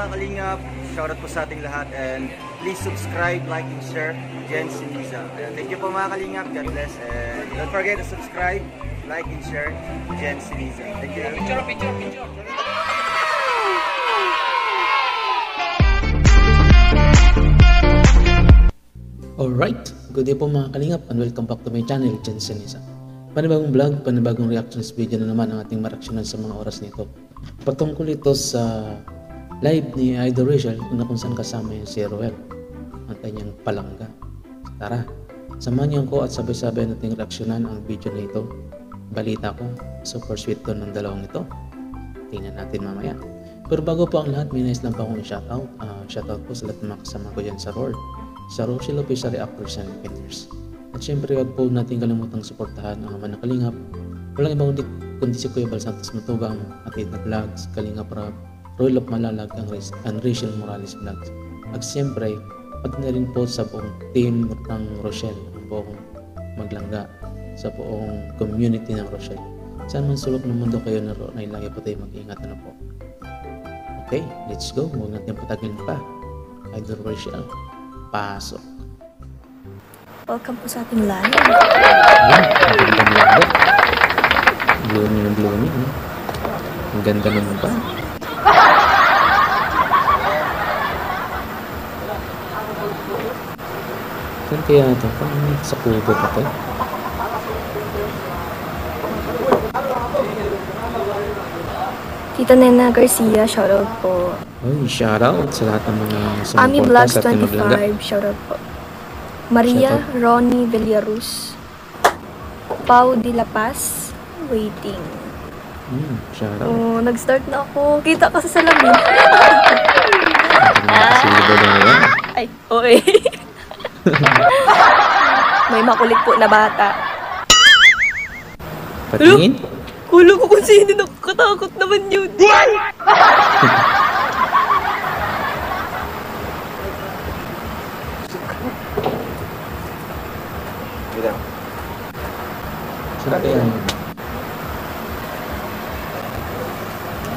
mga kalingap, shoutout po sa ating lahat, and please subscribe, like, and share Jen Siniza. Thank you po mga kalingap, God bless, and don't forget to subscribe, like, and share Jen Siniza. Thank you. Picture. Alright, good day po mga kalingap and welcome back to my channel, Jen Siniza. Panibagong vlog, panibagong reactions video na naman ang ating mareaksyonan sa mga oras nito. Patungkol ito sa live ni Idol Rachel kung saan kasama yung si Roel, ang kanyang palangga. Tara, samahan niyo ko at sabay-sabay nating reaksyonan ang video na ito. Balita ko, super sweet to ng dalawang ito. Tingnan natin mamaya. Pero bago po ang lahat, may nais lang pa akong i-shoutout. Shoutout po sa lahat ng mga kasama ko dyan sa ROR. Sa Rochelle Official Reactors and Painters. At syempre wag po natin kalimutang suportahan ang mga nakalingap. Walang ibang kundi si Kuya Bal Santos Matubang, Atid na Vlogs, Kalingap Rap, Royal of Malalag, and Rachel Morales Vlogs. At syempre, pati na rin po sa buong team ng Rochelle, ang buong maglangga, sa buong community ng Rochelle. Saan man sulok ng mundo kayo naroon ay lagi po tayo mag-iingat na po. Okay, let's go. Huwag natin patagin pa. Idol Rachel, pasok. Welcome po sa ating live. Blooming. Ang ganda naman ba? Saan kaya ito? Parang sa kubo pa ito. Tita Nena Garcia, shoutout po. Uy, shoutout sa lahat ng mga Ami sumuporta Vlogs sa ating maglangga. 25, shoutout po. Maria Ronnie Villarus, Pau de la Paz, waiting. Shoutout. Oh, nag-start na ako. Kita kasi sa lamin. Ay, oy. May makulit po na bata. Patingin? Kulo ko kung sino, nakakatakot naman yun. Saan kaya yun?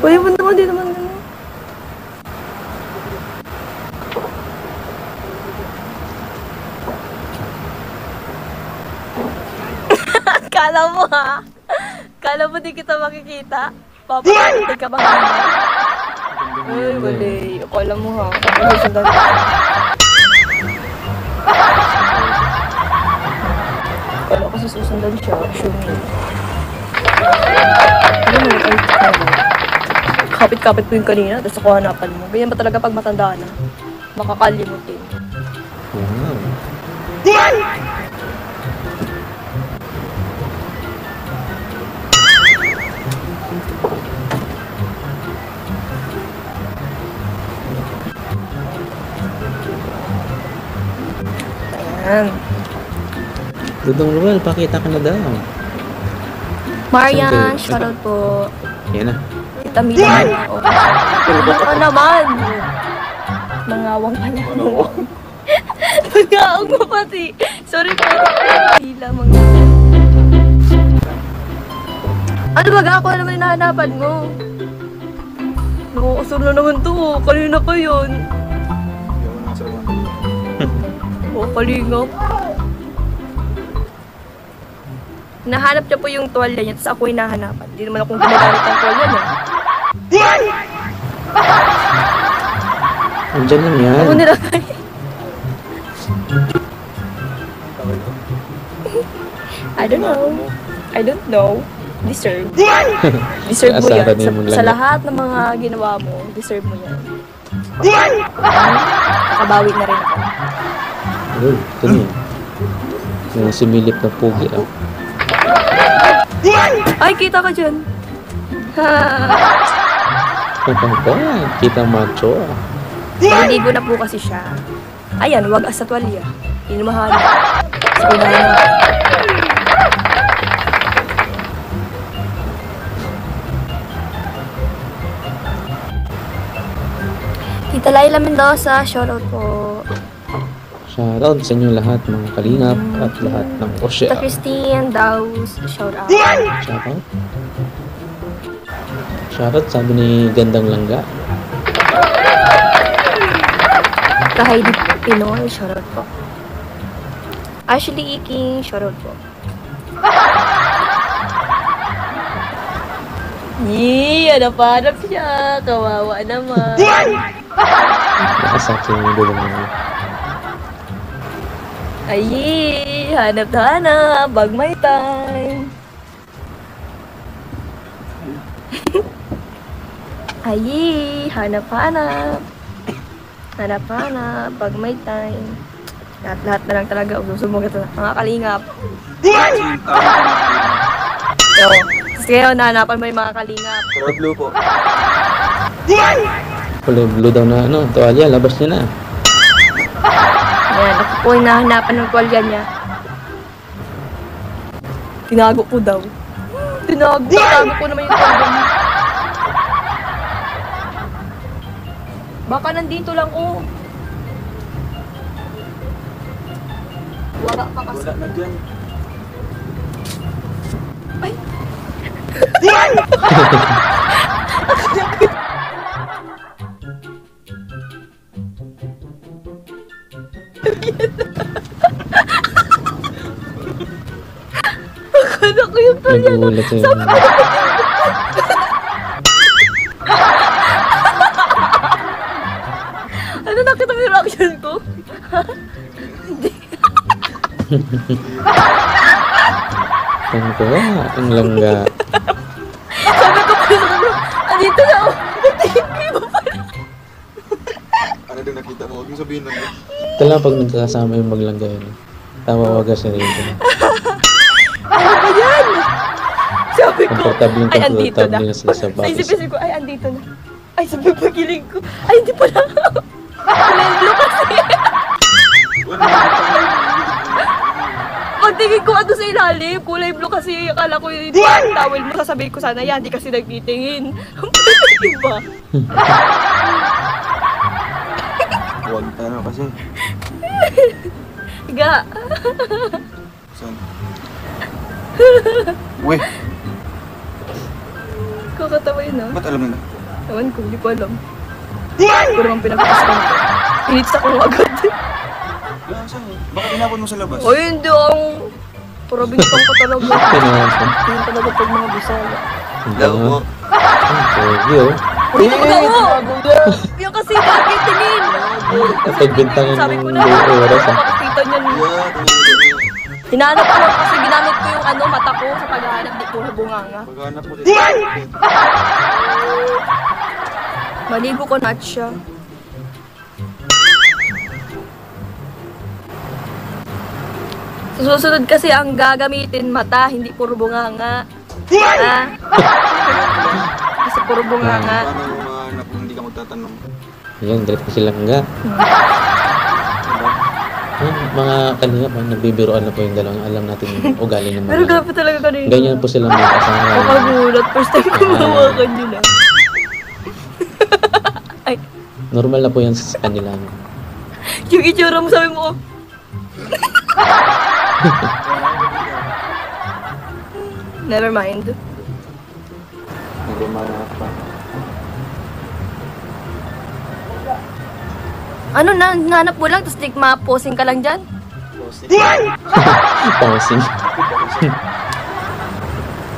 Uy, punta ko din naman. Kala mo ha? Kala mo di kita makikita? Papakita ka ba? Uy, wala. Kala mo ha? Kala ko susundan siya. Shumi. Ano mo? Kapit-kapit ko yung kanina, tapos ako hanapan mo. Ganyan ba talaga pag matanda na? Makakalimutin. Ayan. Dudong Roel, pakita ka na daw. Marian, shoutout po. Yan na. Tita Mila. Ano ka naman? Mangawang ka na. Mangawang mo pati. Sorry po. Mila, mangawang. Ano ba ako naman hinahanapan mo? Nakakasar na naman to. Kanina pa yun. Kalingap. Nahanap niya po yung tuwalya niya, tapos ako yung nahanapan. Hindi naman akong gumagamit ng tuwalya niya. Andiyan lang yan. Ako nilagay. I don't know. Deserve. Deserve mo yan. Sa lahat ng mga ginawa mo, deserve mo yan. Nakabawi na rin ako. Uy, ito niya. Yung similip na pugi ah. Ay, kita ka dyan. Kita macho ah. Naligo na po kasi siya. Ayan, wag as sa tuwalya. Inumahan. Sa unahan. Tita Laila Mendoza, shoutout po. Shoutout sa inyo lahat mga kalingap at lahat ng Rochelle. Tita Christine Daus, shoutout. Shoutout. Shoutout sabi ni Gandang Langga. Kahidi Pinoy, shoutout po. Ashley Iking, shoutout po. Yee, hanap siya. Kawawa naman. Nakasakit yung dulo mo. Ay, hanap na hanap. Bag my time. Ay, hanap-hanap. Hanap-hanap. Bag my time. Lahat na lang talaga. Usubong ito na. Mga kalingap. Yo. Tapos ngayon, nahanapan mo yung mga kalingap. Color blue po. Kulay blue daw na ano, tuwalya, labas niya na. Ayan, ako po yung nahanapan ng tuwalya niya. Tinago ko daw. Tinago ko naman yung tuwalya niya. Baka nandito lang, oh. Wala ka kasi. Wala na dyan. Ay! Akala ko yung tuwalya na. Nagulat siya. Ano, nakita mo yung reaction ko? Hindi. Ang kuha, ang langga. Sabi ko pa sa bro, andito na ako. Patingin ko yung pala. Ano din nakita mo? Huwag mo sabihin lang. Tala pag nagkakasama yung maglangga yun. Tawawaga siya rin. Ano ba yan? Sabi ko, Komportableng ay andito na. komportable na sila sa Ay, batis. isip ko, ay andito na. Ay, sabi ko, pagiling ko. Ay, hindi pala. Kulay kasi. Pagtingin ko ano sa ilalim, kulay blue kasi akala ko yung towel mo, sasabihin ko sana yan, di kasi nagtitingin. Diba? Huwag ano kasi. Higa. Saan? Uy! Kakatawa yun ah. Ba't alam mo na? Ewan ko, hindi ko alam. Hindi ko naman pinapakasama ko. Pinits ako agad. Wala, saan? Baka tinapon mo sa labas. O hindi ang parabintang ko talaga. Pinapon. Yun talaga pag mga bisaya. Hello po. Pogi oh. Uy, yung kasi nagtitingin. Kapag bintangan Sabi ko ng na, oras ah. makakita niyan. Hinahanap ko lang kasi ginamit ko yung ano, mata ko sa paghahanap, di puro bunganga. Paghanap mo dito. Maligo ko na siya. Sa susunod kasi ang gagamitin mata, hindi puro bunganga. Ha? Kasi puro bunganga. Paano mo mahanap kung hindi ka magtatanong? Yan, direct ko silang nga. Mga kanina pa, nagbibiroan na po yung dalawang alam natin yung ugali ng Pero mga. grabe talaga kanina. Ganyan po silang mga kasama. Nakagulat. First time ko mahawakan yun ah. Ay, Normal na po yan sa kanila. no? yung itsura mo sabi mo, oh. Never mind. Nagmamanap pa. Ano na, nanap mo lang, tapos ma-posing ka lang dyan? Pausing.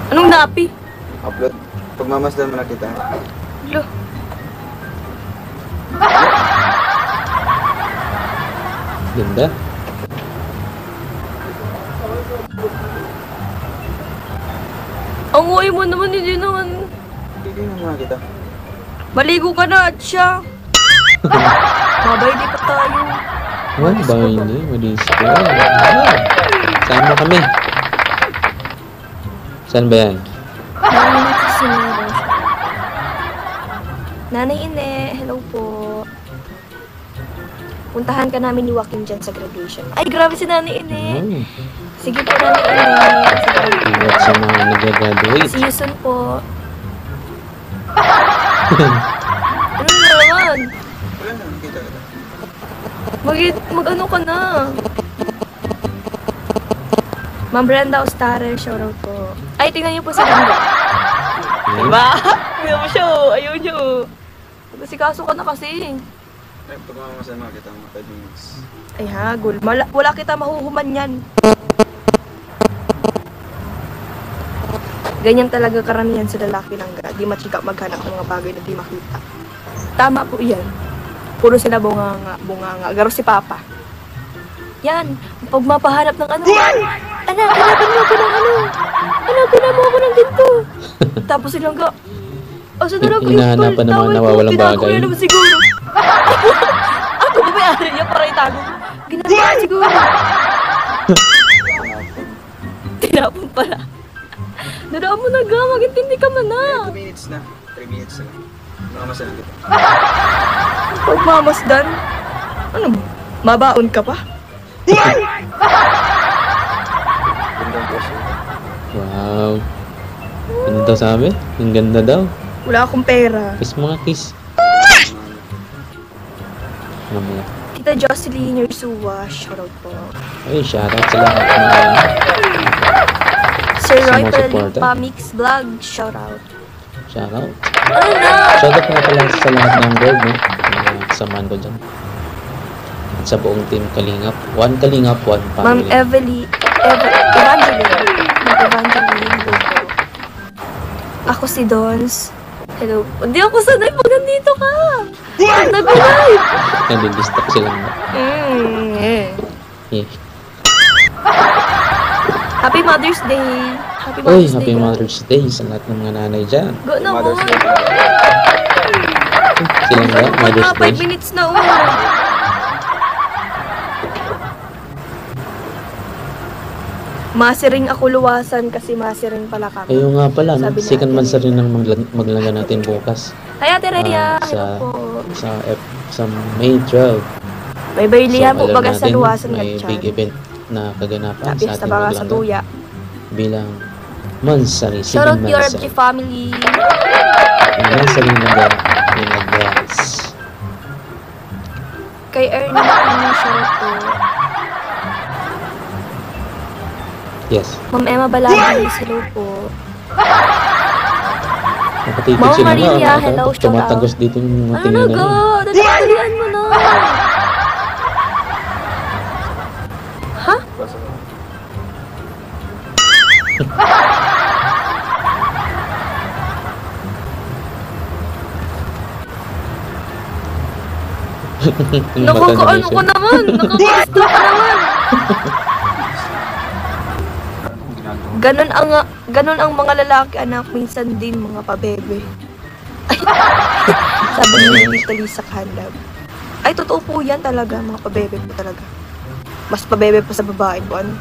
Anong napi? Upload. Pagmamasdan mo na kita. Lo. Ganda. Ang uwi mo naman, hindi naman. Tignan mo na kita. Maligo ka na at siya. Mabay, di pa tayo. Wala ba yun eh? Malis ko. Sama kami. Saan ba yan? Nanay si Sinero. Nanay Ine, hello po. Puntahan ka namin ni Joaquin dyan sa graduation. Ay, grabe si Nanay Ine. Oh, Sige po, Nanay Ine. ingat sa mga nag-graduate. See you soon po. Ano na naman? Wala na, nakita kita. Mag-ano ka na? Ma'am Brenda Ostare, shoutout po. Ay, tingnan niyo po si Brenda. Diba? Tingnan mo siya, ayaw niyo. Kasi kaso ka na kasi. Pag mamamasan mo, kita mo 5 minutes. Ay hagol. Wala kita mahuhuman yan. Ganyan talaga karamihan sa lalaki langga. Di matsika maghanap ng mga bagay na di makita. Tama po yan. Puro sila bunganga. Garo si Papa. Yan. Pag mapahanap ng ano. Anak, hanapan mo ako ng ano. Hanapan mo ako ng ginto. Tapos silang ga. O sa talaga Hinahanapan ng mga nawawalang bagay. Naman siguro. Ako ba may-ari niya para itago? Ginagawa siguro. Tinapon pala. Dadaan mo na ga, magintindi ka man na. 2 minutes na. 3 minutes na. Mamamasan na kita. Pagmamasdan? Ano mo? Mabaon ka pa? Ganda po siya. Wow. Ano daw sabi? Ang ganda daw. Wala akong pera. Kiss mga kiss. Mamaya. Tita Jocelyn Yersua, shoutout po. Ay, shoutout sa lahat ng mga Sir Roy sumusuporta. Perlimpa Mix Vlog, shoutout. shoutout. Ano na? Shoutout nga pala sa lahat ng board, no? Samahan ko dyan. At sa buong team Kalingap. One Kalingap, one Ma'am family. Evangeline. Ma'am Evangeline. Ako si Dons. Hello. Hindi ako sanay pag nandito ka. Pag nag-live. Nandidistak silang na. Eh. Happy Mother's Day. Happy Uy, Mother's Happy Day. Mother's Day sa lahat ng mga nanay dyan. Go na mo. Mother's Day. Silang na, Mother's Day. 5 minutes na Masiring ako luwasan kasi masiring pala kami. Ayun nga pala, no? Sabi Second natin. month sa rin ang maglangga natin bukas. Hi Ate Rhea. sa, Hello po. sa May 12. May baylihan po alam baga sa natin, luwasan may ng big tiyan. event na kaganapan Sabi sa sa ating baga sa maglangga tuya. bilang Mansari. Shoutout Sige, your Mansari. family. Mansari na ba? Pinag-dance. Kay Ernie na shoutout po. Yes. Ma'am Emma Balagi, hello po. Nakatipid Ma'am sila Maria, nga. hello, shout Tumatagos out. dito yung mga Ano tingin na na ga? Dalian mo na. Ha? Nakakaano ko naman. Nakakasta ka naman. Ganon ang mga lalaki anak, minsan din mga pabebe. Ay, sabi ni Tita Lisa Kandab. Ay, totoo po yan talaga, mga pabebe po talaga. Mas pabebe pa sa babae po, ano?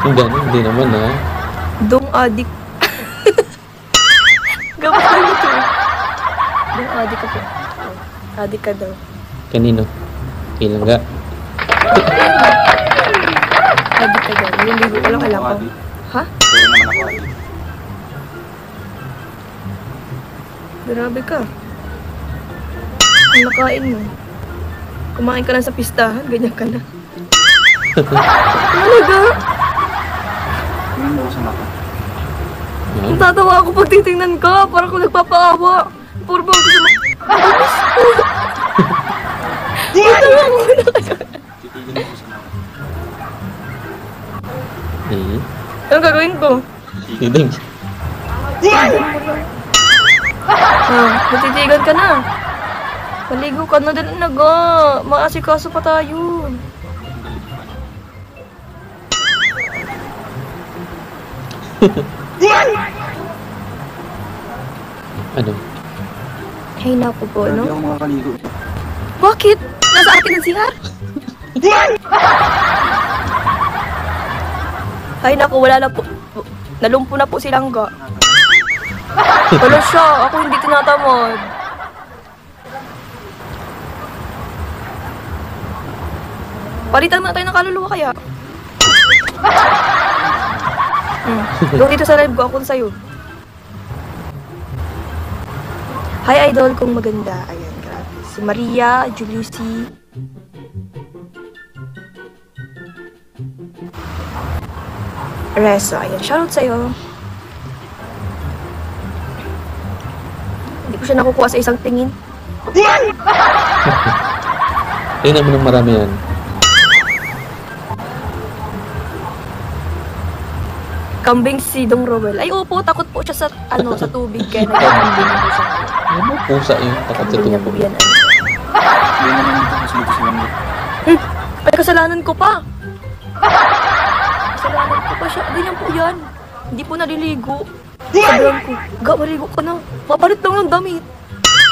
Ganun, hindi naman ha. Dong adik. Gabas na nito. Dong adik ka po. Adik ka daw. Kanino? Ilangga. Adik ka daw. Niligo ko lang alam ko. Ha? Puro naman ako ay. Grabe ka. Ang nakain mo. Kumain ka lang sa pistahan, ganyan ka na. Talaga? Tingnan mo ko sa mata. Ang tatawa ako pag titingnan ka. Parang kung nagpapaawa. Puro ba ako sa mga... Tatawa ko na kasi. Titigil mo ko sa mata. Eh. Anong gagawin ko? Hindi. Matitigan ka na. Maligo ka na din na ga. Maasikaso pa tayo. Ano? Ay, naku po, Hindi no? ako makakaligo. Bakit? Nasa atin ang CR? Ay, naku, wala na po. Nalumpo na po silang ga. Wala siya. Ako hindi tinatamad. Palitan na tayo ng kaluluwa kaya. Doon dito sa live ko, ako sa'yo. Hi, idol kong maganda. Ayan, grabe. Si Maria, Juliusi. Reso, ayan. Shoutout sa'yo. Hindi ko siya nakukuha sa isang tingin. Tingnan mo ng marami yan. Kambing si Dong Rowell. Ay, opo, takot po siya sa, sa tubig. Kaya nagkakambing po siya. Ano mo? Pusa yung takot sa Kambing niya po tubig. yan. Hindi naman ito kasi dito sa langit. Ay, kasalanan ko pa. Kasalanan ko pa siya. Ganyan po yan. Hindi po naliligo. Sabihan ko, maligo ka na. Mapalit lang ng damit.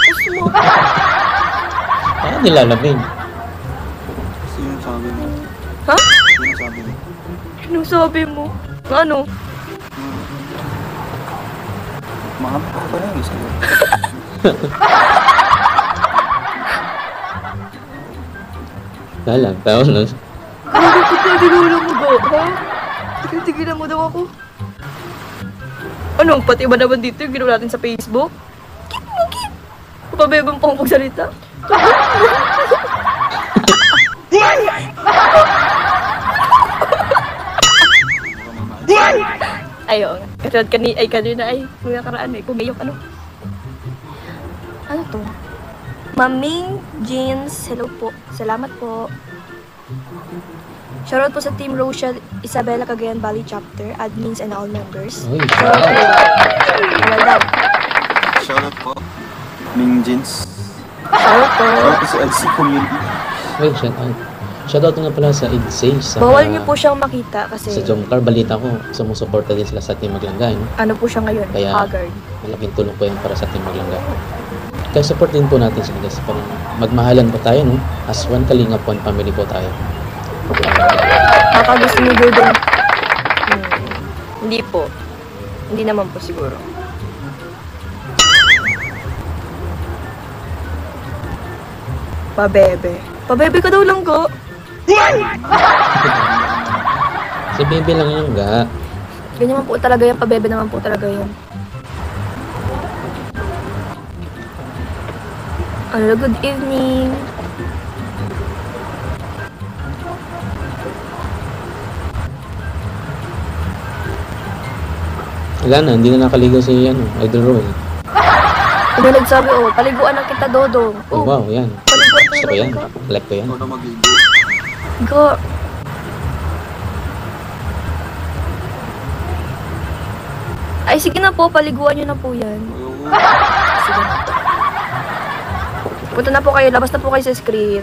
Gusto mo. Ah, nilalamig. Sino sabi mo? Ha? Sino sabi mo? Anong sabi mo? Ano? Mahaba ka pa lang sa'yo. Lalang, tao nun. Grabe ko pa, tinulang mo ba? Ha? Tigilan mo daw ako. Ano? Pati ba naman dito yung ginawa natin sa Facebook? Kit! Papabebang pa akong magsalita. Ayo, katulad kanina ay, kuya karaan ay, pumiyok ano. Ano to? Maming Jeans, hello po. Salamat po. Shoutout po sa Team Rochelle, Isabela Cagayan Valley Chapter, admins and all members. Uy, Well done. Shoutout po. Ming Jeans. Shoutout po. Shoutout po sa LC Community. wait, shoutout nga pala sa IDSAY sa... Bawal niyo po siyang makita kasi Sa Jomcar, balita ko, sumusuporta din sila sa Team Maglangga, no? ano po siya ngayon, Kaya- haggard. Malaking tulong po yan para sa Team Maglangga. Kaya support din po natin sila guys. Parang magmahalan po tayo, no? As one Kalingap, one family po tayo. Baka gusto niyo doon. Hindi po. Hindi naman po siguro. Pabebe. Pabebe ka daw lang ko. Si Baby lang yung ga. Ganyan naman po talaga yan. Pabebe naman po talaga yan. Hello, good evening. Wala na, hindi na nakaligo si Idol Roy. Kung may nagsabi, paliguan na kita, Dodong. Oh, wow, yan. Paliguan na Gusto ko yan. kita. Like ko yan. Ikaw na magligo. Go. Ay, sige na po, paliguan nyo na po yan. Ayoko. Sige na po. Punta na po kayo, labas na po kayo sa screen.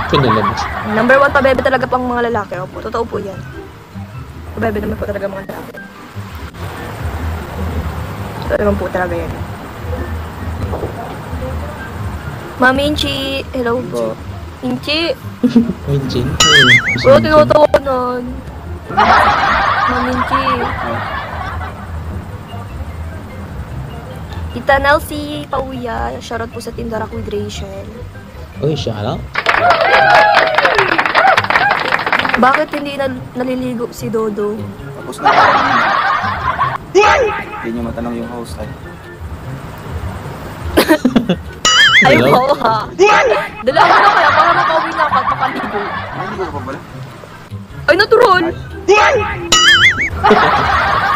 Pinalabas. Number 1, pabebe talaga pang mga lalaki. Opo, totoo po yan. Pabebe naman po talaga mga lalaki. Totoo naman po talaga yan. Mami Inchi, hello po. Inchi, Winching. wala tinatawanan. Mami Inchi. Tita Nelsie, Pauya, shoutout po sa Team Darak with Rachel. Uy, shout out. Bakit hindi naliligo si Dodo? Tapos na. Hindi niyo matanong yung host ay. Ay, Hello? oo ha. Dala mo na kaya para makauwi na ako at makaligo. Naligo ka pa pala? Ay, natural!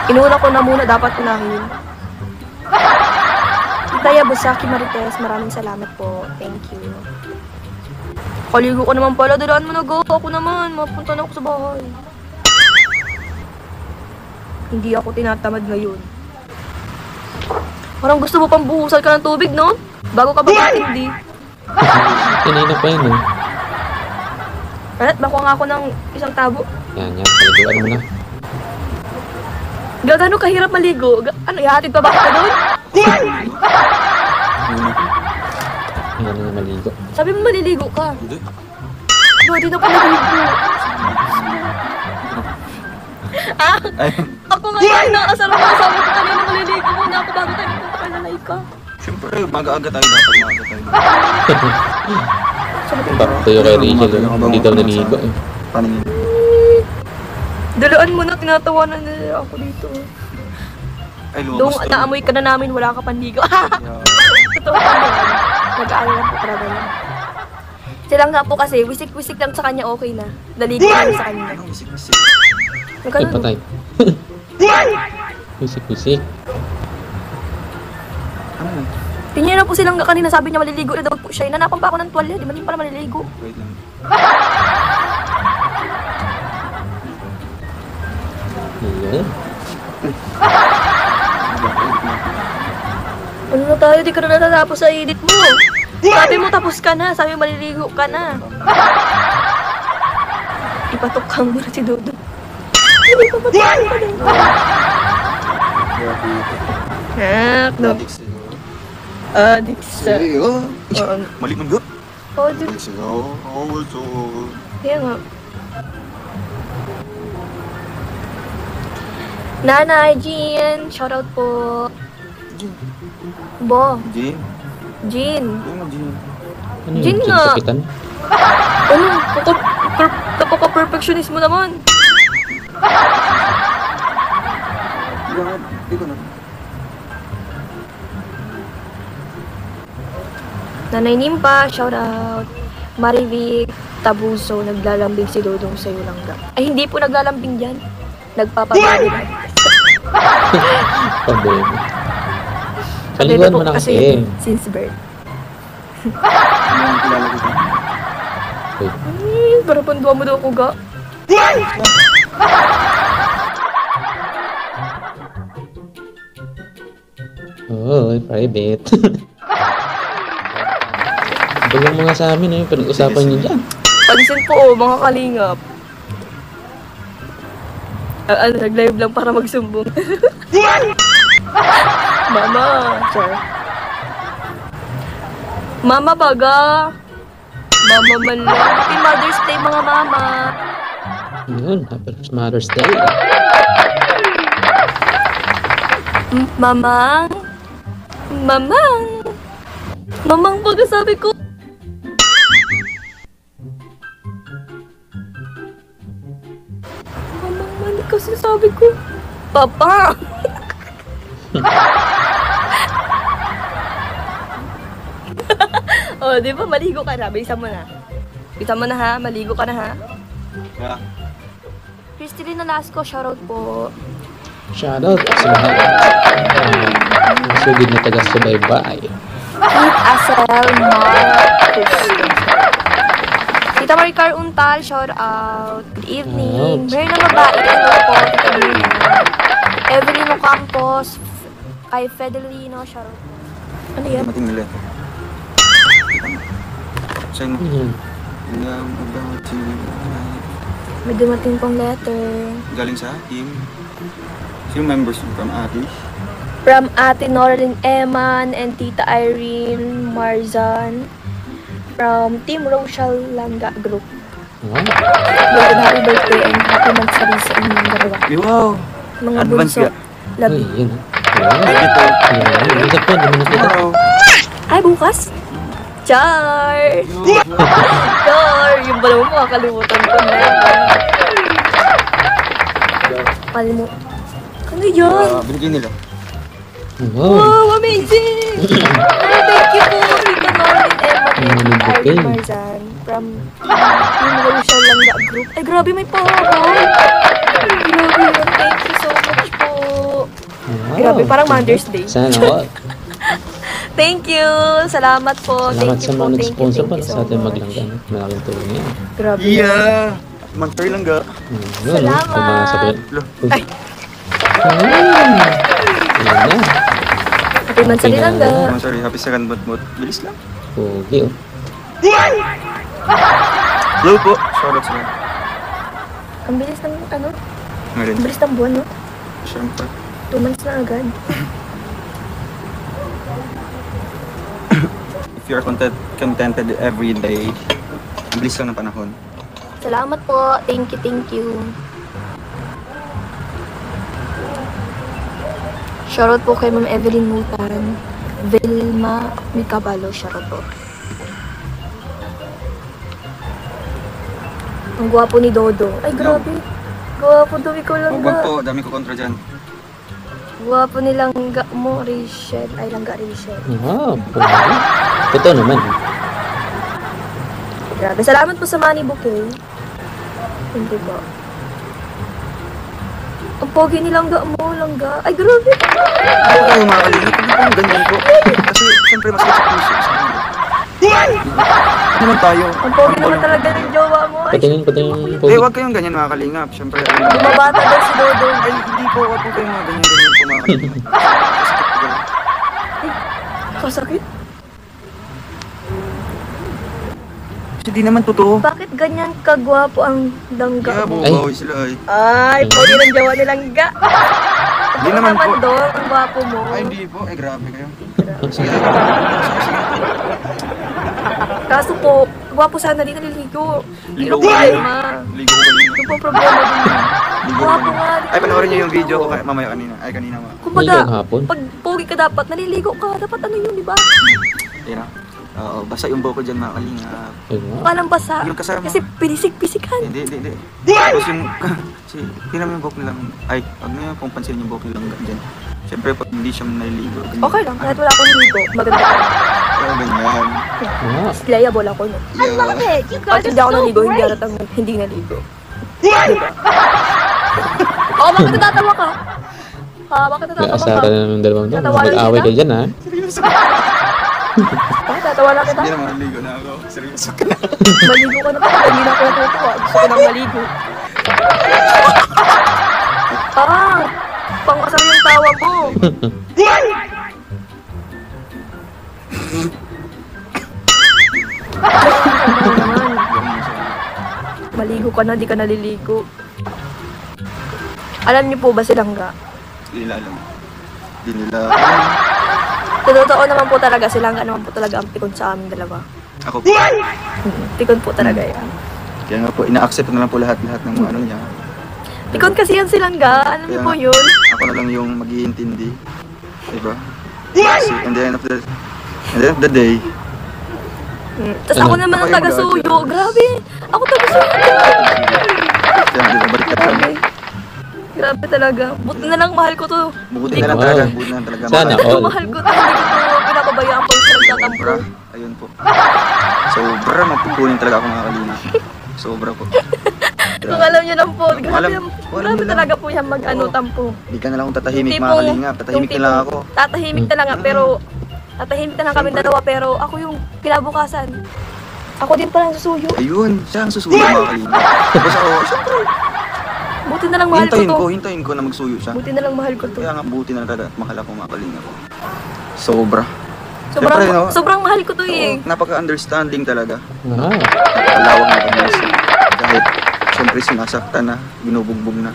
Inuna ko na muna, dapat unahin. Itaya Busaki Marites, maraming salamat po. Thank you. Kaligo ko naman pala, dalaan mo na go. Ako naman, mapunta na ako sa bahay. Hindi ako tinatamad ngayon. Parang gusto mo pang buhusan ka ng tubig, no? Bago ka ba hindi? Kanina pa yun, Alat, bakuha nga ako ng isang tabo. Yan, paliguan mo na. Gagano kahirap maligo? Ano, ihatid pa ba kita doon? Yan na maligo. Sabi mo maliligo ka. Hindi. Di na pa naligo. Ay, Ako ngayon, nakasarap na kasama ko kanina maliligo muna ako bago tayo pupunta kay nanay ka. siyempre, mag-aaga tayo dapat maaga tayo. Back to yung kay Rachel, hindi daw naligo eh. Paningin. Dalaan mo na, tinatawanan nila ako dito. Ay, Doon, lumabas naamoy ka na namin, wala ka panligo. Yeah. Totoo pa yun. Nag-aaral lang po talaga yan. Sila nga po kasi, wisik-wisik lang sa kanya, okay na. Naligo lang sa kanya. Anong bisik-bisik? Ay, Nagkaroon. patay. Wisik-wisik. Ano? Tingnan na po silang kanina, sabi niya maliligo na daw po siya. Nanapan pa ako ng tuwalya, di ba din pala maliligo? Wait lang. Ayan. Ano na tayo, di ka na natatapos sa edit mo. Sabi mo tapos ka na, sabi mo maliligo ka na. Ipatok kang muna si Dodo. Hindi pa patay ka din. No. Addicts. Mali man ga. Addicts. Kaya nga. Nanay, Jean, shoutout po. Bo, Jean? Jean. Ano Jean? Ano Jin yung nga. sakitan? Ano? Napaka-perfectionist mo naman. Di ko na. Nanay Nimpa, shoutout. Marivic Tabuso, naglalambing si Dodong sa'yo lang ga. Ay, hindi po naglalambing dyan. Nagpapababi na. Pabebe. Paliguan mo na kasi. Since birth. Ano yung kilala ko dyan? Wait. Parapanduwa mo daw ako ga. Oh, private. Bagang mga sa amin yung pinag-usapan niyo dyan. Pansin po, mga kalingap. Nag-live lang para magsumbong. Mama, sir. Mama baga. Mama man lang. Happy Mother's Day, mga mama. Yun, Happy Mother's Day. Mamang. Mamang. Mamang baga sabi ko. Mamang man kasi sabi ko. Papa. Oh, di ba maligo ka na? Bilisan mo na. Bilisan mo na ha, maligo ka na ha. Yeah. Christine Nolasco, shoutout po. Shoutout sa lahat. Masugid na taga-subaybay. Kate Asel Marcos. Tita Maricar Untal, shoutout. Good evening. Meron na babae. Hello po, Tita Lina. Evelyn Ocampos. Kay Fedelino, shoutout. Ano yan? Mating nila. Sa'yo mo. Yan. May dumating pong letter. Galing sa team. Sino members from Ate? From Ate Norlin Eman and Tita Irene Marzan. From Team Rochelle Langga Group. Wow. Golden happy birthday and happy magsari sa inyong dalawa. Wow! Mga Advance bunso. ka. Love Ay, you. yan. Wow. Ito. Yan. Yung sakto, hindi mo nakita. Wow! Ay, bukas? Char! Char! Yung ba naman makakalimutan ko na. Palimut. Ano yan? Binigyan nila. Wow. Wow, amazing! Thank you po, Rita Norlin Emma and Irene Marzan from Team Rochelle Langga Group. Ay, grabe, may pahabol! Grabe, thank you so much po. Wow. Grabe, parang Mother's Day. Sana all. Thank you! Salamat po. Salamat Thank sa you po. mga Thank you, nag-sponsor thank para you sa so atin much. maglanggan. Malaking tulong yan. Grabe. Yeah! Mag-tour lang ga. Yun, Salamat. Kung mga sabihin. Ay, Yan na. happy man sa Lilangga. Oh, sorry, happy second but bilis lang. Pogi, oh. Hello po. Shoutout sa mga. Ang bilis ng ano? Ngayon. Ang bilis ng buwan, no? Siyempre. 2 months na agad. If you're contented every day, ang bilis lang ng panahon. Salamat po. Thank you, thank you. Shoutout po kay Ma'am Evelyn Mutan. Vilma Micabalo, shoutout po. Ang gwapo ni Dodo. Ay, grabe. Gwapo daw ikaw lang Huwag ga. po, dami ko kontra dyan. Gwapo ni Langga mo, Rachel. Ay, Langga Rachel. Wow, pogi. Totoo naman. Grabe. Salamat po sa money bouquet. Hindi po. Ang pogi ni Langga mo, Langga. Ay, grabe. Ano kayo mga kalingap? kayong ganyan po. Kasi siyempre mas sa puso sa akin. Ano naman tayo? Ang pogi naman talaga ng jowa mo. Ay, Patingin po. Huwag kayong ganyan mga kalingap. Siyempre, bumabata daw si Dodong. ay, hindi po, huwag po kayong mga ganyan-ganyan po mga kalingap. Kasakit? Kasi di naman totoo. Bakit ganyan kagwapo ang Kaya dangga mo? bumabawi sila ay. Ay, pogi ng jowa ni Langga. Hindi naman po. Doon, ang gwapo mo. Ay, hindi po. Ay, grabe kayo. Sige. Sige. Kaso po, gwapo sana di naliligo. Hindi Ligo ko ka problema. Ligo ko kanina. Yung po problema din. Ligo ko Gwapo kanina. nga. Ay, panoorin niyo yung video ko mamaya kanina. Ay, kanina mga. Kumbaga, Naligo ang hapon? pag pogi ka dapat, naliligo ka. Dapat ano yun, di ba? Yan na. Oo, basa yung buhok ko dyan mga kalingap. Ayun nga. Walang basa. Yung kasama. Kasi pinisik-pisikan. Hindi. Tapos yung, tingnan mo yung buhok nilang, ay, wag na yung kung pansinin yung buhok nilang dyan. Siyempre, pag hindi siya naliligo. ganyan. Okay lang, kahit wala akong naligo. Maganda ka. Oo, ganyan. Ah, Playable ako, no? Yeah. Kahit hindi ako naligo, hindi halatang hindi naligo. Diba? Oo, bakit natatawa ka? Bakit may natatawa asaran ka? na ng dalawang doon. Tatawanan Mag-away sila? kayo dyan, ha? Bakit tatawa lang kita? Hindi naman naligo na ako. Seryoso ka na. Maligo ka na pa. Hindi na ako natutuwa. Gusto ko nang maligo. Pang-asar yung tawa mo. Maligo ka na, di ka naliligo. Alam niyo po ba si Langga? Hindi nila alam. Hindi nila. Totoo naman po talaga, si Langga naman po talaga ang pikon sa amin dalawa. Ako po. Pikon po talaga yan. Kaya nga po, ina-accept na lang po lahat-lahat ng mga ano niya. Pikon kasi yan si Langga, alam niyo Kaya po nga, yun. Ako na lang yung mag-iintindi. Diba? Kasi, and the end of the day, Tapos ako naman ang Ako yung taga-suyo. Grabe, ako taga-suyo. kaya di ba baliktad kami. Grabe. Grabe talaga. Buti na lang mahal ko to. Buti na lang Wow. talaga, buti na lang talaga. Sana mahal. all. Mahal ko to. Hindi ko to pinapabayaan pag sa nagtatampo. Sobra, ayun po. Sobra, mapupunin talaga ako mga kalina. Sobra po. Kung alam niyo lang po. Grabe, Alam grabe mo lang. talaga po yan mag-ano Oo. tampo. Hindi ka na lang akong tatahimik Yung mga tipong- kalingap. Tatahimik yung na lang tipong ako. Tatahimik na lang nga, pero tatahimik na lang kami dalawa, pero ako yung kinabukasan. Ako din pala ang susuyo. Ayun, siya ang susuyo mga kalingap. Tapos ako, syempre, Buti na lang mahal ko to. hintayin ko na magsuyo siya. Buti na lang mahal ko to. Kaya nga, buti na lang talaga, mahal ako mga kalingap. Sobra. Sobrang, Siyempre, no? sobrang mahal ko to eh. Oo, napaka-understanding talaga. Ah, Napalawak na pag-isip. Kahit, siyempre sinasaktan na, binubugbog na.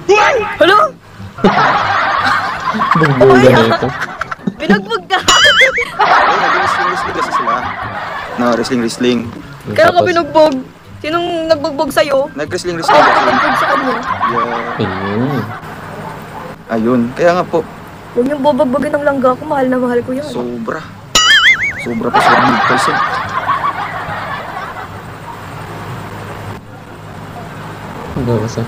Hello? bugbugan na ito. Binagbog ka. Ay, nag-wrestling kasi sila. No, wrestling. Kaya ka Tapos, binugbog. Sinong nagbugbog sa'yo? Nag-wrestling Ako kasi. nagbugbog sa kanya. Yeah. ayun. Ayun, kaya nga po, Huwag niyong bubugbogin ng langga ko. Mahal na mahal ko yun. sobra. Sobra pa sa 100%. Ang gawas, ha?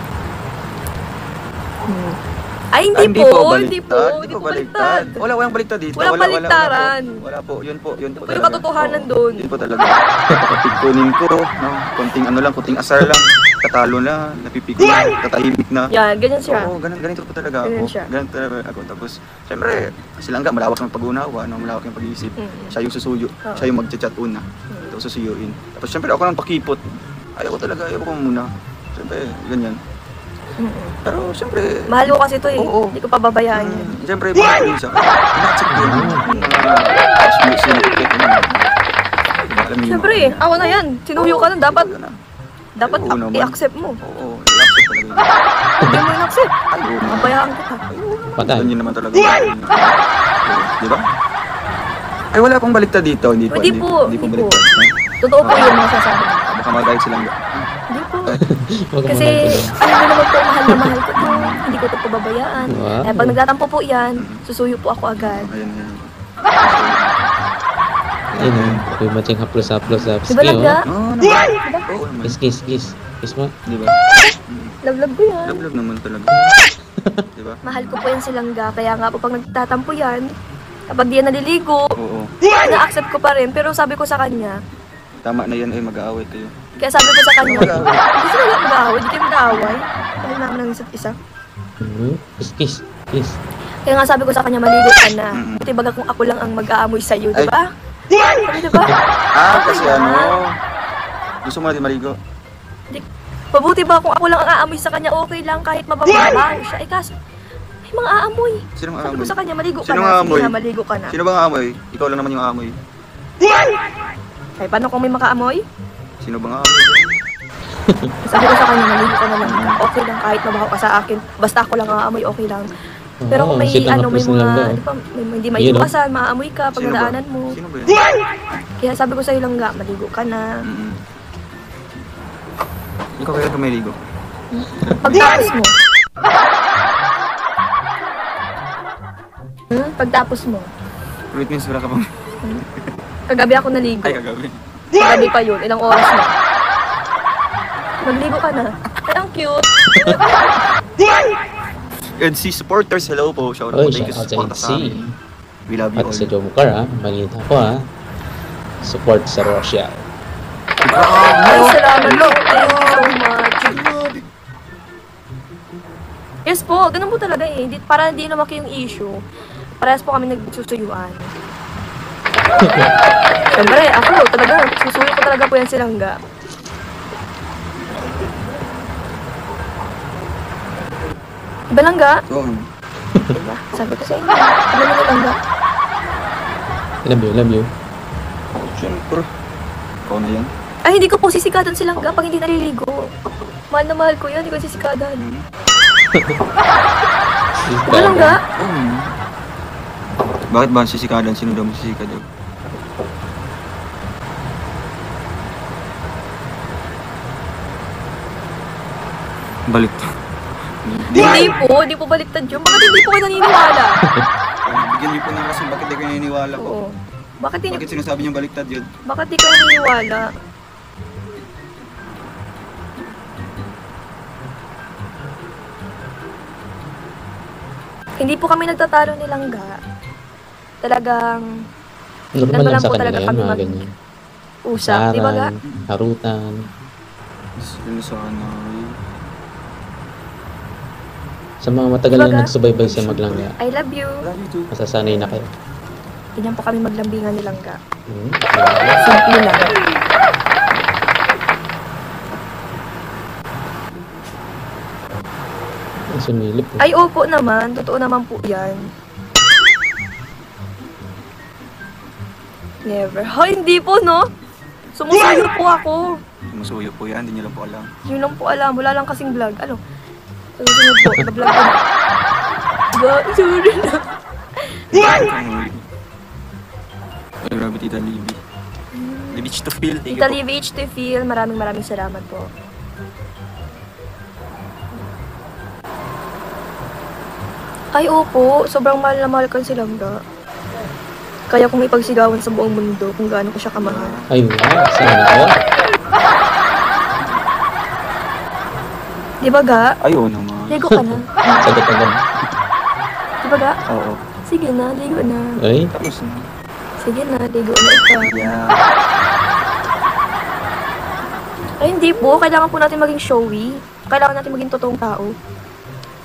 Ay, hindi po. Hindi po. Hindi po baliktad. Walang baliktad dito. Walang baliktaran. Wala po. Yun po. Yun po yung katotohanan doon. Yun po talaga. Napapigkunin ko, no? Konting ano lang, konting asar lang. Tatalo na, napipiko na, tatahimik na. Yan, ganyan siya. Oo, ganito po talaga ako. Ganyan siya. Ganito talaga ako. Tapos, syempre, sila nga, malawak ng pag-unawa, no? Malawak yung pag-iisip. Mm. Siya yung susuyo. Oo. Siya yung mag-chat una. Tapos susuyuin. Tapos, syempre, ako nang pakipot. Ayaw ko muna. Syempre, ganyan. Pero, syempre, Mahal ko kasi to eh. Oo. Hindi ko pababayaan yun. Siyempre, mga prinsa. Ina-accept ko yun. Sinipikit mo. Siyempre, ako na yan. Sinuyo ka na. Dapat Oo naman. i-accept mo. Oo, i-accept talaga yun. Hindi mo in-accept. Ay, oo naman. Pabayaan kita. Patay. Ganyan naman talaga. Di ba? Ay, wala pong baliktad dito. Hindi po. Hindi po. Hindi po Hindi po. baliktad. Totoo po yun masasabi. Baka magalit silang. Hindi po. Huwag Kasi, mo ano naman po, mahal na mahal ko to. Hindi ko to pababayaan. Wow. Eh, pag nagtatampo po yan, susuyo po ako agad. Ayan, ayan. ayun, ha? Yung matching haplos-haplos sa Di ba lang ga? Oo naman. Oo naman. Kiss. Kiss mo. Di ba? Love ko yan. Love naman talaga. Di ba? Mahal ko po yan si Langga. Kaya nga po pag nagtatampo yan, kapag di yan naliligo, Oo. na-accept ko pa rin. Pero sabi ko sa kanya, Tama na yan ay mag-aaway kayo. kaya sabi ko sa kanya, Mag-aaway. hindi sila mag-aaway, hindi kayo mag-aaway. Dahil naman ng isa't isa. Kiss. Kaya nga sabi ko sa kanya, maligo ka na. Mm-mm. Buti baga kung ako lang ang mag-aamoy sa'yo, di Ay. ba? Sabi, di ba? Kasi gusto mo natin maligo? Mabuti ba kung ako lang ang aamoy sa kanya, okay lang kahit mababaho siya. Eh kaso, may mga aamoy. Sino ang Sabi ko aamoy? sa kanya, maligo ka Sino na. ang Sige aamoy? na, maligo ka na. Sino bang aamoy? Ikaw lang naman yung aamoy. Ay, paano kung may makaamoy? Sino bang aamoy? Sabi ko sa kanya, maligo ka na lang. Okay lang kahit mabaho ka sa akin. Basta ako lang ang aamoy, okay lang. Pero kung may shit, ano, may na-appreciate mga, lang di ba, may hindi Yun, no? maiiwasan, maamoy ka pag Sino ba? nadaanan mo. Sino ba yun? Kaya sabi ko sa'yo lang nga, maligo ka na. Mm-mm. Ikaw kaya may ligo? Pagtapos mo. Pagtapos mo. Wait means wala ka bang... Kagabi ako naligo. Ay, kagabi. Kagabi pa yun. Ilang oras na. Nagligo ka na. Ay, ang cute. And si supporters, hello po. Shout out Oy, po. Thank you sa shout out support sa sa amin. We love you At all. sa Jomcar ha, malita ko ha. Support sa Russia. Ay, salamat po. Thank you so much. Yes po, ganun po talaga eh. Para hindi lumaki yung issue. Parehas po kami nagsusuyuan. Siyempre, ako talaga, susuyo ko talaga po yan silangga. Iba langga? Oo. Diba? Sabi ko sa inyo. Iba lang langga? Love you. Siyempre. Ikaw na yan. Ay, hindi ko po sisikatan si langga pag hindi naliligo. Mahal na mahal ko yan, hindi ko sisikatan. Iba langga? Oo. Bakit ba sisikadan? Sino daw sisikadan? Balik. Hindi po baliktad yun. Bakit hindi po kayo naniniwala? Bigyan niyo po ng rason bakit di kayo naniniwala po. Oo. Bakit Bakit sinasabi niyo baliktad yun? Bakit di kayo naniniwala? Hindi po kami nagtatalo ni Langga. Talagang Normal lang lang sa po kanila talaga yan, kami mga ganyan. usap, di ba ga? Harutan. Sino sana? Sa mga matagal Diba, na ga? nagsubaybay sa maglangga, I love you. Love you too. masasanay na kayo. Ganyan po kami maglambingan ni Langga. Hmm? Simple lang. Sumilip po. Ay, opo naman. Totoo naman po yan. Never. Ha, hindi po, no? Sumusuyo po ako. Masuyo po yan, hindi niyo lang po alam. Yun lang po alam. Wala lang kasing vlog. Ano? Susunod po. Na-vlog ko na. Sorry na. Ay, grabe Tita Libby. The beach to feel. Thank you Tita po. Livy HT Feel, maraming salamat po. Ay, opo. Sobrang mahal na mahal ko si Langga. Kaya kong ipagsigawan sa buong mundo kung gaano ko siya kamahal. Ay, wow. Sana ko. Di ba, ga? Ayaw naman. Ligo ka na. Sagot agad. Di ba, ga? Oo. Sige na, ligo na. Ay, Tapos na. Sige na, ligo na ikaw. Yeah. Ay, hindi po. Kailangan po natin maging showy. Kailangan natin maging totoong tao.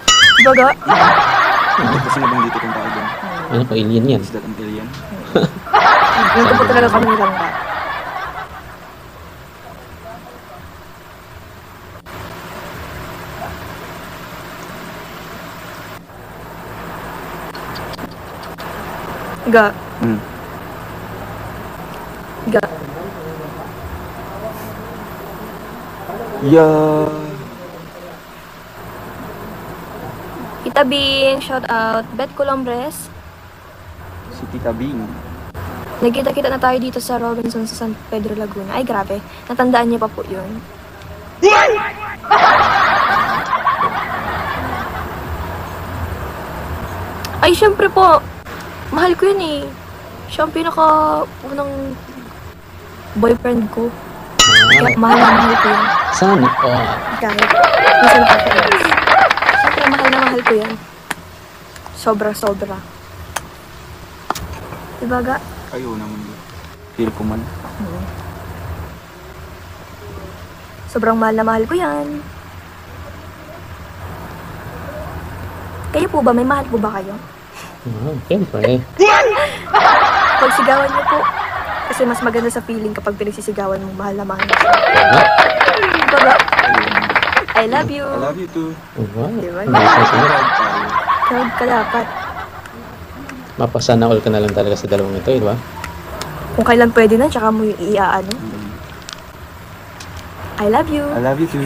Di ba, ga? Kasi nabang dito kung tao dun. ano ko, alien yan. Is that an alien? Ganito po talaga kami ni Langga. Ga. Hmm. Ga. Yeah. Tita Bing, shout out. Bet Colombres. Si Tita Bing. Nagkita-kita na tayo dito sa Robinson sa San Pedro Laguna. Ay, grabe. Natandaan niya pa po yun. Ay, syempre po. Mahal ko yun eh. Siya ang pinaka-unang boyfriend ko. Kaya mahal na mahal ko yun. Sana ko. Kahit minsan nakakainis. Siyempre, mahal na mahal ko yan. Sobra-sobra. Diba, ga? Ayaw naman yun. Feel ko man. Sobrang mahal na mahal ko yan. Kayo po ba? May mahal po ba kayo? Siyempre. Pag sigawan niyo po. Kasi mas maganda sa feeling kapag pinagsisigawan mong mahal na mahal mo siya. Tama. Diba? I love you. I love you too. Wow. Diba? Nice. Proud ka dapat. Mapasana all ka na lang talaga sa dalawang ito, di ba? Kung kailan pwede na, tsaka mo yung iaano. I love you. I love you too.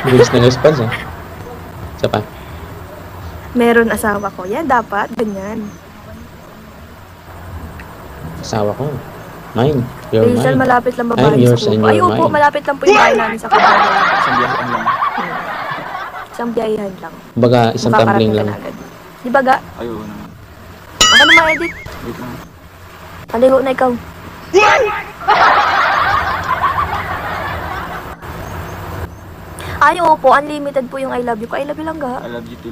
Bilis na response, ha? Isa pa. Meron asawa ko. Yan, dapat. Ganyan. Asawa ko. Mine. You're Rachel, mine. malapit lang I'm babae yours sa and kubo. you're Ay, opo, mine. malapit lang po yung bahay namin sa kubo. Isang biyahe lang. Isang biyahan lang. Baga, isang tumbling Makakarating ka lang. na agad. Di ba ga? Ayaw naman. Ako na ma-edit. Wait lang. Paligo na ikaw. Ay, opo, unlimited po yung I love you ko. I love you lang ga. I love you too.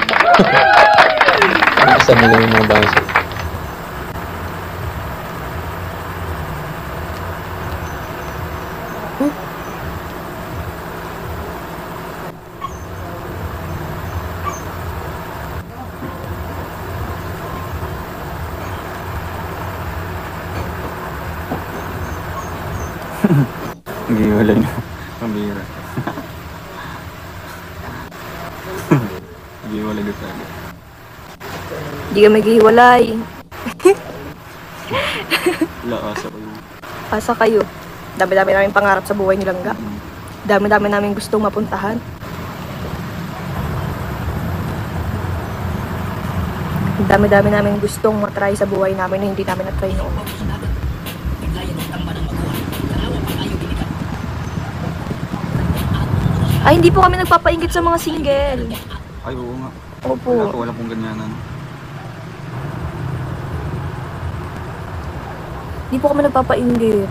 Isa nila yung mga bangsa. Nag-iwalay na. Pambira. Nag-iwalay na tayo. Hindi ka maghihiwalay. Wala asa ko yun. Pasa kayo. Dami-dami namin pangarap sa buhay nilang ga. Dami-dami namin gustong mapuntahan. Dami-dami namin gustong matry sa buhay namin na hindi namin na-try noon. Ay, hindi po kami nagpapainggit sa mga single. Ay, oo nga. Opo. Wala pong ganyanan. Hindi po kami nagpapainggit.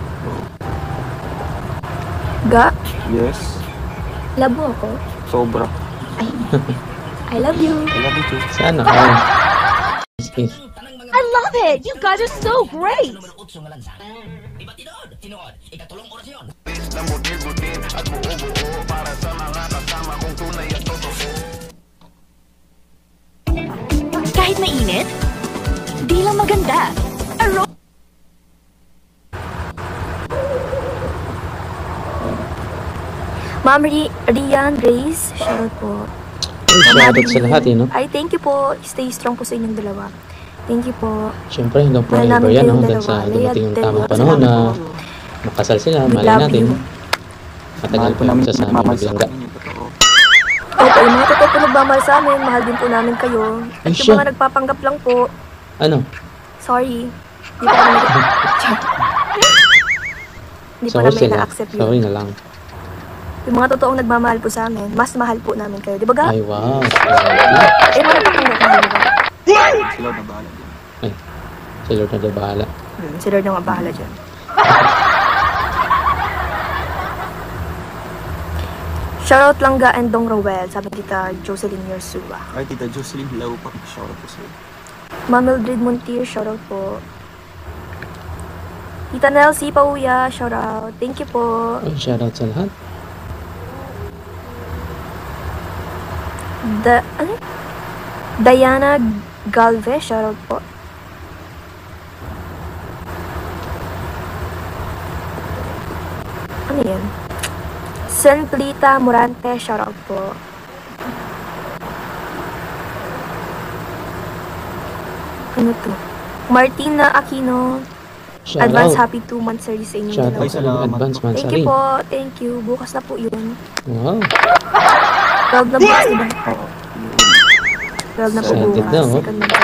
Ga, Yes. love mo ako? Sobra. I love you. I love you too. Sana ka. Kiss. I love it! You guys are so great! Kahit mainit, di lang maganda. Ma'am Rian, Grace, shoutout po. Ay, shoutout sa lahat, eh, no? Ay, thank you po. Stay strong po sa inyong dalawa. Thank you po. Siyempre, hanggang Mahal forever namin yan, kayong no? Hanggang sa dalawa. dumating yung Leah, tamang Del, panahon na salamat po. makasal sila, We malay love natin. you. Matagal pa yung sasama maglangga. Opo, yung mga totoo po nagmamahal sa amin, mahal din po namin kayo. At Ay, yung siya. mga nagpapanggap lang po, Ano? sorry. Di po kami Hindi po Sorry namin sila. na-accept yun. Sorry na lang. Yung mga totoong nagmamahal po sa amin, mas mahal po namin kayo. Di ba ga? Ay, wow. Eh, mga nagpapanggap mahal, di ba? Sila na bahala din. Ay, si Lord na daw bahala. Si Lord na nga bahala dyan. Shoutout lang ga and Dong Rowell, sabi kita Jocelyn Yersua. Ay, Tita Jocelyn Lau pa. Shoutout po sa'yo. Ma'am Mildred Montier, shoutout po. Tita Nelsie Pauya, shoutout. Thank you po. Ay, shoutout sa lahat. Ano? Diana Galvez, shoutout po. Ano yan? Senplita Morante, shoutout po. Ano to? Martina Aquino, advance Shoutout. happy 2 months service sa inyong Shoutout dalawa. Ay, sa salamat advance po. months Thank you po, thank you. Bukas na po yun. Wow. 12 na bukas, diba? 12 na po Excited bukas. na, oh. Second month.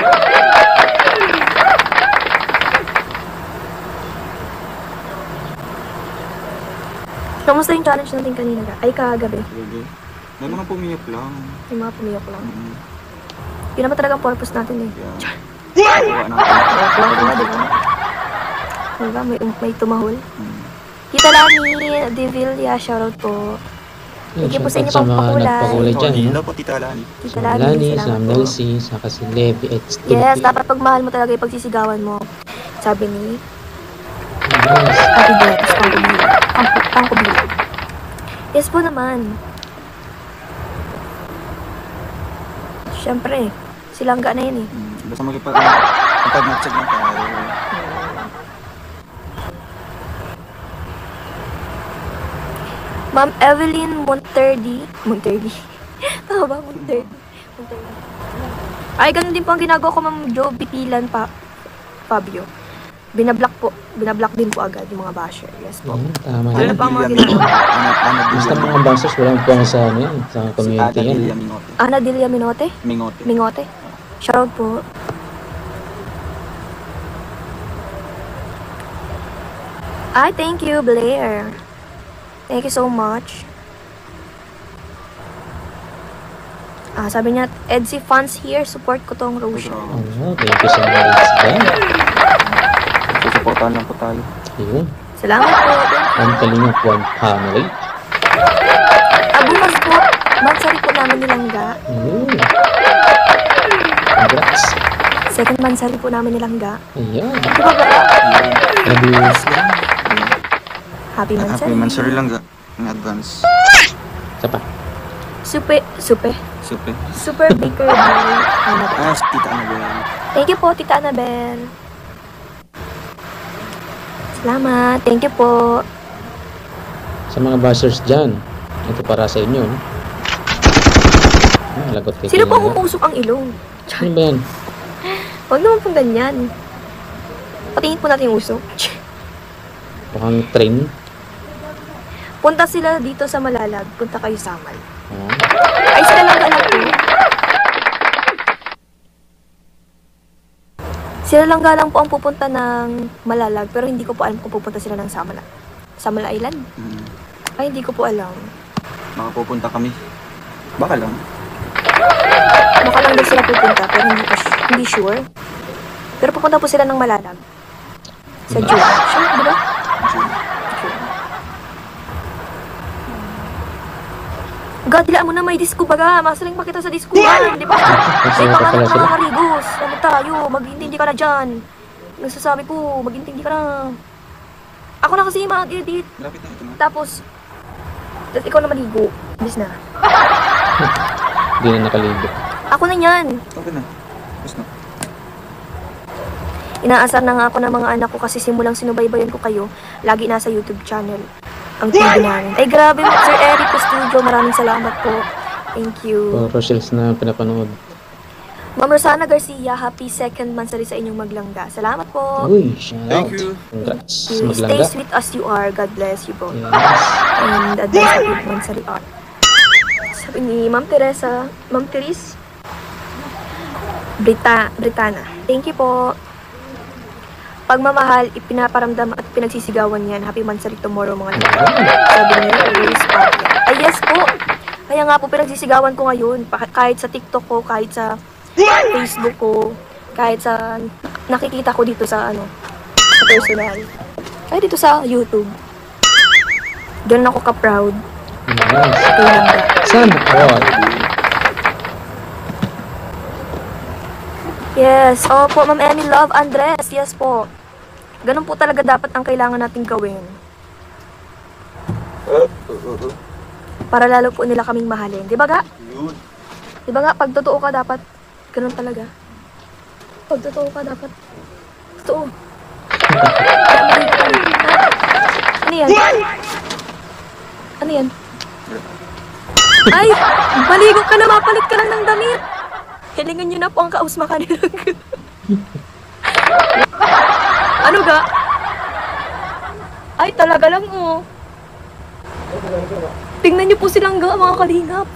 Kamusta yung challenge natin kanina? Ay, kagabi. Grabe. May mga pumiyap lang. Yung mga pumiyok lang. Mm. Yun naman talaga ang purpose natin eh. Kaya, gawa natin. Lang diba? Diba? Diba? May tumahol. Mm. Tita Lani De Villa, shoutout po. Thank you po sa inyo Shoutout pang pakulay. nagpakulay dyan. Sorry, no? hello po, Tita Lani. Tita Sa Lani, Lani, salamat Sam po. Nelsie, saka si Levi at Steve. Yes, dapat pagmahal mo talaga yung pagsisigawan mo. Sabi ni Yes. Ate Beatrice, Pangkubila. Yes po naman. Siyempre, Silangga na yan eh. Basta magpag-matchag lang tayo. Ma'am Evelyn Monterdi. Tama ba? Monterdi. Ay, ganun din po ang ginagawa ko, Ma'am Jo Bitilan Fabio. Binablock din po agad yung mga basher. Yes po. Tama Ano yan. pa ang mga ginagawa? Basta mga bashers, walang puwang sa ano yan, sa community yan. Ana Delia Minote? Mingote. Mingote. Shoutout po. Ay, thank you, Blair. Thank you so much. Sabi niya, Edsy fans here, support ko tong Rosia. Oh, thank you so much. Susuportahan lang po tayo. Ayun. Salamat po. Ang Kalingap One family. Bukas po, mansari po namin nilangga. Ayun. Congrats. Second mansari po namin nilangga. Ayan. Diba ba? Mabilis lang. Happy mansari. Happy mansari lang ga. In advance. Isa pa. Super Baker by Annabelle. Si Tita Annabelle. Thank you po, Tita Annabelle. Salamat. Thank you po. Sa mga bashers dyan, ito para sa inyo. No? Lagot kayo. Sino po umusok ang ilong? Ano ba yan? Huwag naman pong ganyan. Patingin po natin yung usok. Mukhang train. Punta sila dito sa Malalag. Punta kayo sa Amal. Oh. Ay, sila lang alam po. Sila lang galang po ang pupunta ng Malalag, pero hindi ko po alam kung pupunta sila ng Samala Island. Ay, hindi ko po alam. Baka pupunta kami. Baka lang. Baka lang daw sila pupunta, pero hindi sure. Pero pupunta po sila ng Malalag. Sa June. Sure, di ba? June. God, dilaan mo na may disco baga. Masaling makita sa disco yan, di ba? May pangalan mga karigos. Ano tayo? Mag-intindi ka na dyan. Nagsasabi ko, mag-intindi ka na. Ako na kasi mag-edit. Lapit na ito na. Tapos ikaw na maligo. Bis na. Hindi na nakaligo. Ako na yan. Okay na. Tapos na. Inaasar na nga ako ng mga anak ko kasi simulang sinubaybayan ko kayo. Lagi nasa YouTube channel. Ang TV namin. Ay, grabe, Sir Eric Studio. Maraming salamat po. Thank you. For Rochelles na pinapanood. Ma'am Rosana Garcia, happy second mansari sa inyong maglangga. Salamat po. Uy, shout out. Thank you. Congrats. Stay Maglangga. sweet as you are. God bless you both. Yes. And advance happy mansari art. Sabi ni Ma'am Teresa, Ma'am Teres Britana. Thank you po. Pagmamahal, ipinaparamdam at pinagsisigawan yan. Happy mansari tomorrow, mga lalaki. Sabi niya, Rose Pavia. Ay, yes po. Kaya nga po, pinagsisigawan ko ngayon. Kahit sa TikTok ko, kahit sa Facebook ko, kahit sa nakikita ko dito sa sa personal. Kahit dito sa YouTube. Ganun ako ka-proud. Yes. Kaya nga. Sana all. Yes. Opo, Ma'am Emmy Love Andres. Yes po. Ganun po talaga dapat ang kailangan nating gawin. Para lalo po nila kaming mahalin. Di ba ga? Di ba nga, pag totoo ka dapat, ganun talaga. Pag totoo ka dapat, totoo. Ano yan? Ano yan? Ay! Maligo ka na, mapalit ka lang ng damit! Hilingan nyo na po ang kausma kanila. Ano ga? Ay, talaga lang oh. Tingnan nyo po silang ga, mga kalingap.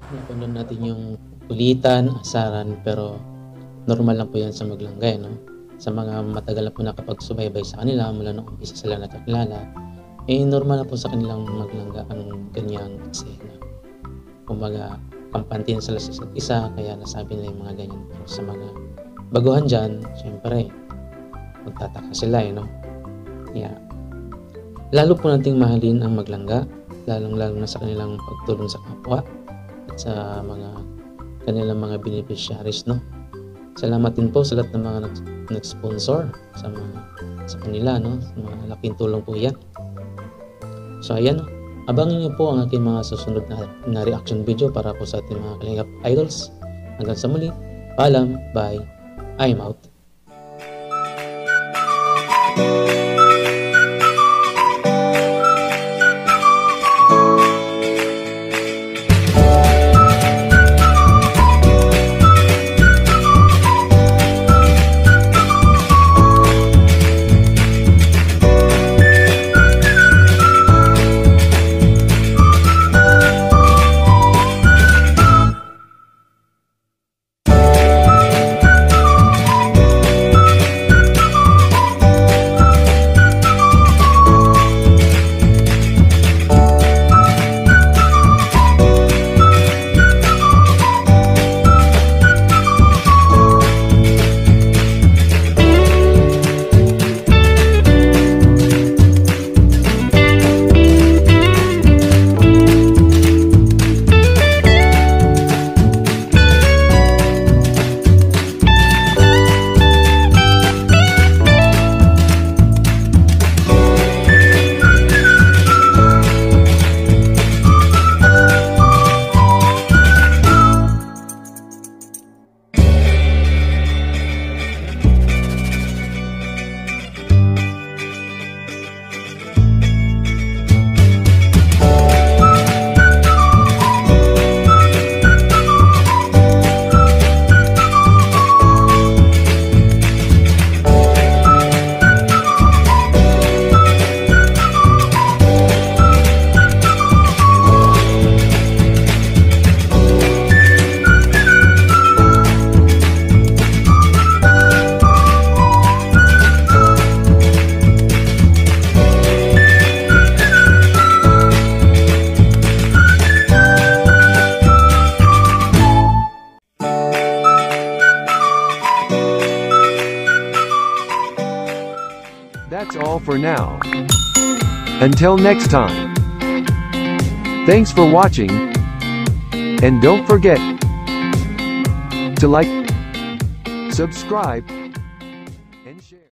Napanood natin yung kulitan, asaran, pero normal lang po yan sa maglangga, no? Sa mga matagal na po nakapagsubaybay sa kanila, mula nung umpisa sila nakakilala, normal na po sa kanilang maglangga ang ganyang eksena. Kumbaga, kampante na sila sa isa't isa, kaya nasabi nila yung mga ganyan. Pero sa mga baguhan dyan, syempre, magtataka sila, no? Kaya, lalo po nating mahalin ang maglangga, lalong-lalo na sa kanilang pagtulong sa kapwa at sa mga kanilang mga beneficiaries, no? Salamat din po sa lahat ng mga nag-sponsor sa kanila, no? Sa mga laking tulong po yan. So, ayan, no? Abangan niyo po ang aking mga susunod na reaction video para po sa ating mga Kalingap idols. Hanggang sa muli, paalam, bye, I'm out. That's all for now. Until next time. Thanks for watching. And don't forget to like, subscribe,